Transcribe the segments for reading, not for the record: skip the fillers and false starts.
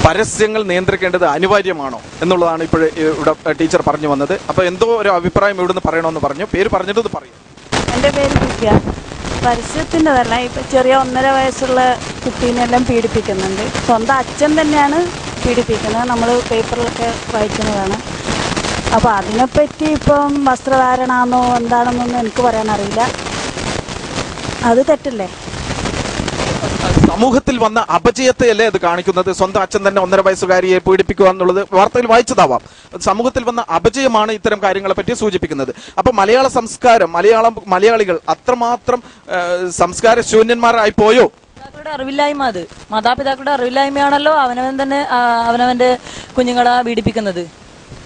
പരസ്യങ്ങൾ നിയന്ത്രിക്കേണ്ടത് അനിവാര്യമാണോ എന്നുള്ളതാണ് ഇപ്പോഴും ഇവിടെ ടീച്ചർ പറഞ്ഞു വന്നത്. അപ്പോൾ എന്തോ ഒരു അഭിപ്രായം ഇവിടുന്ന് പറയണമെന്ന് പറഞ്ഞു. പേര് പറഞ്ഞിട്ട് പറയും. എൻ്റെ പേര് വിദ്യ. പരസ്യത്തിൻ്റെതല്ല, ഇപ്പം ചെറിയ 1.5 വയസ്സുള്ള കുട്ടീനെല്ലാം പീഡിപ്പിക്കുന്നുണ്ട്. സ്വന്തം അച്ഛൻ തന്നെയാണ് പീഡിപ്പിക്കുന്നത്, നമ്മൾ പേപ്പറിലൊക്കെ വായിക്കുന്നതാണ്. അപ്പോൾ അതിനെപ്പറ്റി ഇപ്പം വസ്ത്രധാരണമാണോ എന്താണെന്നൊന്നും എനിക്ക് പറയാനറിയില്ല. അത് തെറ്റല്ലേ? സമൂഹത്തിൽ വന്ന അപജയത്തെയല്ലേ അത് കാണിക്കുന്നത്? സ്വന്തം അച്ഛൻ തന്നെ 1.5 വയസ്സുകാരിയെ പീഡിപ്പിക്കുക എന്നുള്ളത് വാർത്തയിൽ വായിച്ചതാവാം. സമൂഹത്തിൽ വന്ന അപജയമാണ് ഇത്തരം കാര്യങ്ങളെ പറ്റി സൂചിപ്പിക്കുന്നത്. അപ്പൊ മലയാള സംസ്കാരം, മലയാളികൾ അത്രമാത്രം സംസ്കാര ശൂന്യന്മാരായി പോയോ? അറിവില്ലായ്മ, അത് മാതാപിതാക്കളുടെ അറിവില്ലായ്മയാണല്ലോ അവനവന്റെ കുഞ്ഞുങ്ങളെ പീഡിപ്പിക്കുന്നത്.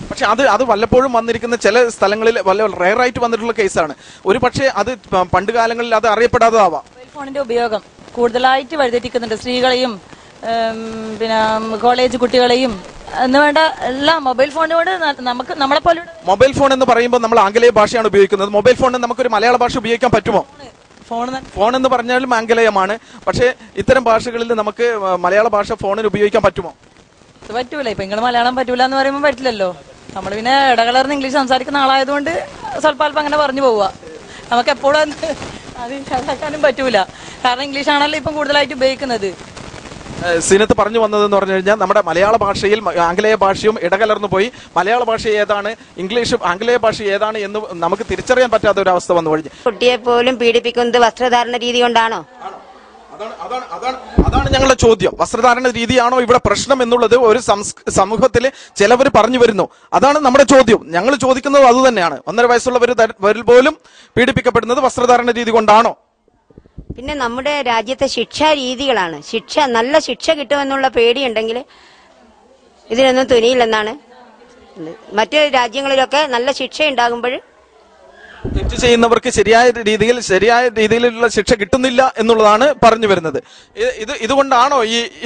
പക്ഷെ അത് വല്ലപ്പോഴും വന്നിരിക്കുന്ന ചില സ്ഥലങ്ങളിൽ വല്ല റെയറായിട്ട് വന്നിട്ടുള്ള കേസാണ്. ഒരു പക്ഷേ അത് പണ്ട് കാലങ്ങളിൽ അത് അറിയപ്പെടാതാവാം. മൊബൈൽ ഫോണിന്റെ ഉപയോഗം കൂടുതലായിട്ട് വഴിതെറ്റിക്കുന്നുണ്ട്. സ്ത്രീകളെയും പിന്നെ കോളേജ് കുട്ടികളെയും എന്ന് വേണ്ട എല്ലാം മൊബൈൽ ഫോണിനോട് നമുക്ക് നമ്മളെ പോലെ. മൊബൈൽ ഫോൺ എന്ന് പറയുമ്പോൾ നമ്മൾ ആംഗലേയ ഭാഷയാണ് ഉപയോഗിക്കുന്നത്. മൊബൈൽ ഫോണിന് നമുക്കൊരു മലയാള ഭാഷ ഉപയോഗിക്കാൻ പറ്റുമോ? ഫോൺ എന്ന് പറഞ്ഞാലും ആംഗലേയമാണ്. പക്ഷേ ഇത്തരം ഭാഷകളിൽ നമുക്ക് മലയാള ഭാഷ ഫോണിന് ഉപയോഗിക്കാൻ പറ്റുമോ? പറ്റൂല. ഇപ്പൊ നിങ്ങൾ മലയാളം പറ്റൂല എന്ന് പറയുമ്പോൾ പറ്റില്ലല്ലോ. നമ്മൾ പിന്നെ ഇടകലർന്ന് ഇംഗ്ലീഷ് സംസാരിക്കുന്ന ആളായതുകൊണ്ട് സ്വല്പം അങ്ങനെ പറഞ്ഞു പോവുക. നമുക്ക് എപ്പോഴും അത് ഇതാക്കാനും പറ്റൂല. കാരണം ഇംഗ്ലീഷ് ആണല്ലോ ഇപ്പം കൂടുതലായിട്ട് ഉപയോഗിക്കുന്നത്. സീനത്ത് പറഞ്ഞു വന്നതെന്ന് പറഞ്ഞു കഴിഞ്ഞാൽ നമ്മുടെ മലയാള ഭാഷയിൽ ആംഗലേയ ഭാഷയും ഇടകലർന്നു പോയി. മലയാള ഭാഷ ഏതാണ്, ഇംഗ്ലീഷും ആംഗലേയ ഭാഷ ഏതാണ് എന്ന് നമുക്ക് തിരിച്ചറിയാൻ പറ്റാത്ത ഒരു അവസ്ഥ വന്നു കഴിഞ്ഞു. കുട്ടിയെ പോലും പീഡിപ്പിക്കുന്നത് വസ്ത്രധാരണ രീതി കൊണ്ടാണോ? അതാണ് ഞങ്ങളുടെ ചോദ്യം. വസ്ത്രധാരണ രീതിയാണോ ഇവിടെ പ്രശ്നം എന്നുള്ളത് ഒരു സമൂഹത്തിൽ ചിലവർ പറഞ്ഞു വരുന്നു. അതാണ് നമ്മുടെ ചോദ്യം. ഞങ്ങൾ ചോദിക്കുന്നത് അത് തന്നെയാണ്. 1.5 വയസ്സുള്ളവരിൽ പോലും പീഡിപ്പിക്കപ്പെടുന്നത് വസ്ത്രധാരണ രീതി കൊണ്ടാണോ? പിന്നെ നമ്മുടെ രാജ്യത്തെ ശിക്ഷാ രീതികളാണ്. നല്ല ശിക്ഷ കിട്ടുമെന്നുള്ള പേടിയുണ്ടെങ്കിൽ ഇതിനൊന്നും തുനിയില്ലെന്നാണ്. മറ്റു രാജ്യങ്ങളിലൊക്കെ നല്ല ശിക്ഷ ഉണ്ടാകുമ്പോൾ തെറ്റ് ചെയ്യുന്നവർക്ക് ശരിയായ രീതിയിലുള്ള ശിക്ഷ കിട്ടുന്നില്ല എന്നുള്ളതാണ് പറഞ്ഞു വരുന്നത്. ഇതുകൊണ്ടാണോ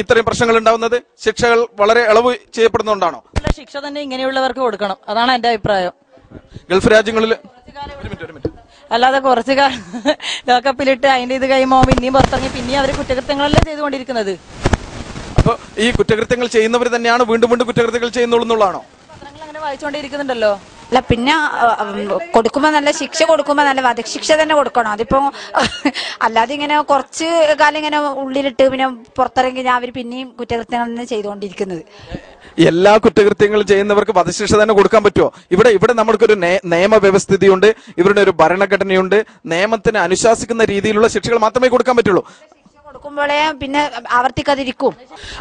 ഇത്രയും പ്രശ്നങ്ങൾ ഉണ്ടാവുന്നത്? ശിക്ഷകൾ വളരെ ഇളവ് ചെയ്യപ്പെടുന്നതുകൊണ്ടാണോ? ശിക്ഷ തന്നെ ഇങ്ങനെയുള്ളവർക്ക് കൊടുക്കണം. അതാണ് എന്റെ അഭിപ്രായം. ഗൾഫ് രാജ്യങ്ങളിൽ അല്ലാതെ കുറച്ചു കാലം ലോക്കപ്പിലിട്ട് അതിന്റെ ഇത് കഴിയുമ്പോ പിന്നെയും പുറത്തിറങ്ങി പിന്നെയും അവർ കുറ്റകൃത്യങ്ങളല്ലേ ചെയ്തുകൊണ്ടിരിക്കുന്നത്. അപ്പൊ ഈ കുറ്റകൃത്യങ്ങൾ ചെയ്യുന്നവർ തന്നെയാണ് വീണ്ടും വീണ്ടും കുറ്റകൃത്യങ്ങൾ ചെയ്യുന്നുള്ളതാണോ? പത്രങ്ങൾ അങ്ങനെ വായിച്ചുകൊണ്ടിരിക്കുന്നുണ്ടല്ലോ. അല്ല, പിന്നെ കൊടുക്കുമ്പോ നല്ല ശിക്ഷ കൊടുക്കുമ്പോ നല്ല വധശിക്ഷ തന്നെ കൊടുക്കണം. അതിപ്പോ അല്ലാതെ ഇങ്ങനെ കുറച്ച് കാലം ഇങ്ങനെ ഉള്ളിലിട്ട് പിന്നെ പുറത്തിറങ്ങി അവർ പിന്നെയും കുറ്റകൃത്യങ്ങൾ തന്നെ ചെയ്തുകൊണ്ടിരിക്കുന്നത്. എല്ലാ കുറ്റകൃത്യങ്ങളും ചെയ്യുന്നവർക്ക് വധശിക്ഷ തന്നെ കൊടുക്കാൻ പറ്റുമോ? ഇവിടെ നമ്മൾക്കൊരു നിയമവ്യവസ്ഥിതിയുണ്ട്, ഇവരുടെ ഒരു ഭരണഘടനയുണ്ട്. നിയമത്തിന് അനുശാസിക്കുന്ന രീതിയിലുള്ള ശിക്ഷകൾ മാത്രമേ കൊടുക്കാൻ പറ്റുള്ളൂ. കൊടുക്കുമ്പോഴേ പിന്നെ ആവർത്തിക്കാതിരിക്കും.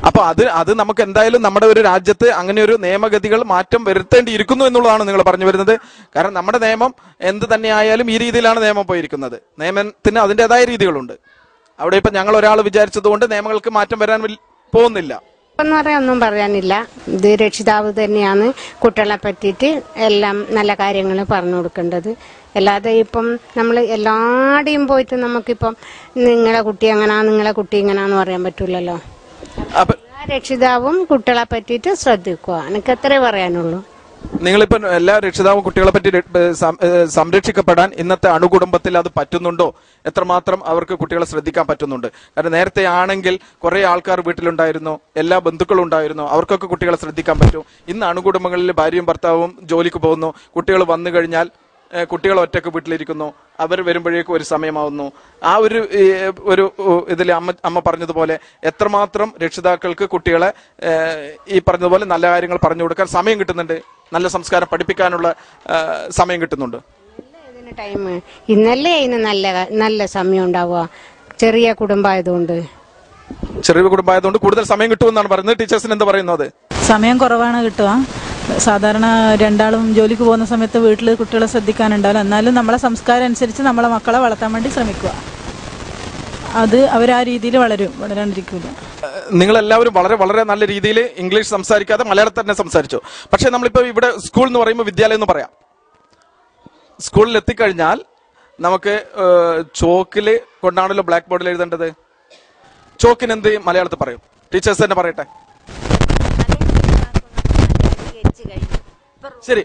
അപ്പൊ അത് നമുക്ക് എന്തായാലും നമ്മുടെ ഒരു രാജ്യത്ത് അങ്ങനെ ഒരു നിയമഗതികൾ മാറ്റം വരുത്തേണ്ടിയിരിക്കുന്നു എന്നുള്ളതാണ് നിങ്ങൾ പറഞ്ഞു വരുന്നത്. കാരണം നമ്മുടെ നിയമം എന്ത് തന്നെയായാലും ഈ രീതിയിലാണ് നിയമം പോയിരിക്കുന്നത്. നിയമത്തിന് അതിൻ്റെതായ രീതികളുണ്ട്. അവിടെ ഇപ്പൊ ഞങ്ങൾ ഒരാൾ വിചാരിച്ചതുകൊണ്ട് നിയമങ്ങൾക്ക് മാറ്റം വരാൻ പോകുന്നില്ല എന്ന് പറയാൻ ഒന്നും പറയാനില്ല. ഇത് രക്ഷിതാവ് തന്നെയാണ് കുട്ടികളെ പറ്റിയിട്ട് എല്ലാം നല്ല കാര്യങ്ങൾ പറഞ്ഞു കൊടുക്കേണ്ടത്. അല്ലാതെ ഇപ്പം നമ്മൾ എല്ലാടെയും പോയിട്ട് നമുക്കിപ്പം നിങ്ങളെ കുട്ടി ഇങ്ങനാന്ന് പറയാൻ പറ്റൂലല്ലോ. രക്ഷിതാവും കുട്ടികളെ പറ്റിയിട്ട് ശ്രദ്ധിക്കുക. എനിക്ക് അത്രേ പറയാനുള്ളൂ. നിങ്ങളിപ്പോ എല്ലാ രക്ഷിതാവും കുട്ടികളെ പറ്റി സംരക്ഷിക്കപ്പെടാൻ ഇന്നത്തെ അണുകുടുംബത്തിൽ അത് പറ്റുന്നുണ്ടോ? എത്രമാത്രം അവർക്ക് കുട്ടികളെ ശ്രദ്ധിക്കാൻ പറ്റുന്നുണ്ട്? കാരണം നേരത്തെ ആണെങ്കിൽ കുറെ ആൾക്കാർ വീട്ടിലുണ്ടായിരുന്നു, എല്ലാ ബന്ധുക്കളും ഉണ്ടായിരുന്നു, അവർക്കൊക്കെ കുട്ടികളെ ശ്രദ്ധിക്കാൻ പറ്റും. ഇന്ന് അണുകുടുംബങ്ങളിൽ ഭാര്യയും ഭർത്താവും ജോലിക്ക് പോകുന്നു. കുട്ടികൾ വന്നു കഴിഞ്ഞാൽ കുട്ടികൾ ഒറ്റക്ക് വീട്ടിലിരിക്കുന്നു. അവർ വരുമ്പോഴേക്കും ഒരു സമയമാവുന്നു. ആ ഒരു ഇതിൽ അമ്മ പറഞ്ഞതുപോലെ എത്രമാത്രം രക്ഷിതാക്കൾക്ക് കുട്ടികളെ ഈ പറഞ്ഞതുപോലെ നല്ല കാര്യങ്ങൾ പറഞ്ഞു കൊടുക്കാൻ സമയം കിട്ടുന്നുണ്ട്, നല്ല സംസ്കാരം പഠിപ്പിക്കാനുള്ള സമയം കിട്ടുന്നുണ്ട്. ടൈം ഇന്നല്ലേ ഇതിന് നല്ല സമയം ഉണ്ടാവുക. ചെറിയ കുടുംബമായതുകൊണ്ട് കൂടുതൽ സമയം കിട്ടുമെന്നാണ് പറയുന്നത്. ടീച്ചേഴ്സിന് എന്താ പറയുന്നത്? സമയം കുറവാണ് കിട്ടുക. സാധാരണ രണ്ടാളും ജോലിക്ക് പോകുന്ന സമയത്ത് വീട്ടിൽ കുട്ടികളെ ശ്രദ്ധിക്കാനുണ്ടാവില്ല. എന്നാലും നമ്മളെ സംസ്കാരം അനുസരിച്ച് നമ്മളെ മക്കളെ വളർത്താൻ വേണ്ടി ശ്രമിക്കുക. അത് അവർ ആ രീതിയിൽ വളരാണ്ടിരിക്കില്ല. നിങ്ങളെല്ലാവരും വളരെ വളരെ നല്ല രീതിയിൽ ഇംഗ്ലീഷ് സംസാരിക്കാതെ മലയാളത്തിൽ തന്നെ സംസാരിച്ചു. പക്ഷെ നമ്മളിപ്പോ ഇവിടെ സ്കൂൾ എന്ന് പറയുമ്പോൾ വിദ്യാലയം എന്ന് പറയാം. സ്കൂളിൽ എത്തിക്കഴിഞ്ഞാൽ നമുക്ക് ചോക്കില് കൊണ്ടാണല്ലോ ബ്ലാക്ക് ബോർഡിൽ എഴുതേണ്ടത്. ചോക്കിന് എന്ത് മലയാളത്തിൽ പറയും? ടീച്ചേഴ്സ് തന്നെ പറയട്ടെ. ശരി.